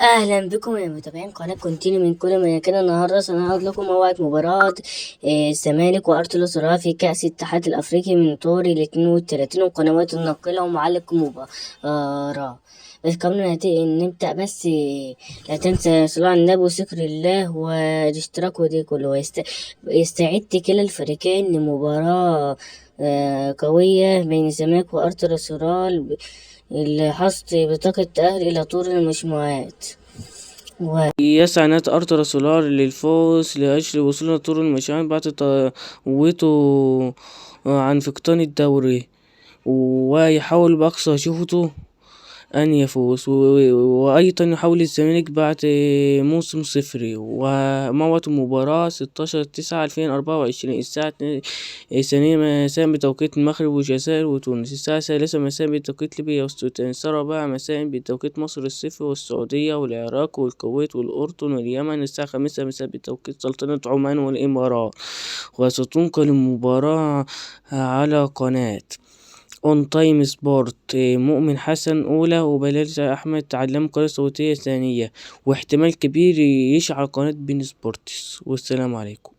اهلا بكم يا متابعين قناه كونتينيو من كل مكان. النهارده سنعرض لكم موعد مباراه الزمالك وارسنال صراحة في كاس الاتحاد الافريقي من طور ال 32 والقنوات الناقله ومعلق المباراه. بس قبل ما نبدا بس لا تنسى صلاة على النبي وذكر الله والاشتراك ودي كله يستعد كلا الفريقين لمباراه قويه بين الزمالك وارسنال لحصد بطاقة التأهل إلى طور المجموعات. يسعى نادي أرتر سولار للفوز لأجل وصولنا طور المجموعات بعد تعويضه عن فقدان الدوري، ويحاول بأقصى جهده أن يفوز. وأيضا يحاول الزمالك بعد موسم صفري. وموعد المباراة 16/9/2024 الساعة 2 مساء بتوقيت المغرب والجزائر وتونس، الساعة 3 مساء بتوقيت ليبيا والسودان، الساعة 4 مساء بتوقيت مصر الصفر والسعودية والعراق والكويت والأردن واليمن، الساعة 5 مساء بتوقيت سلطنة عمان والإمارات. وستنقل المباراة على قناة اون تايم سبورت مؤمن حسن اولى وبلال احمد علام قناة صوتية ثانية، واحتمال كبير يشعل قناة بين سبورتس. والسلام عليكم.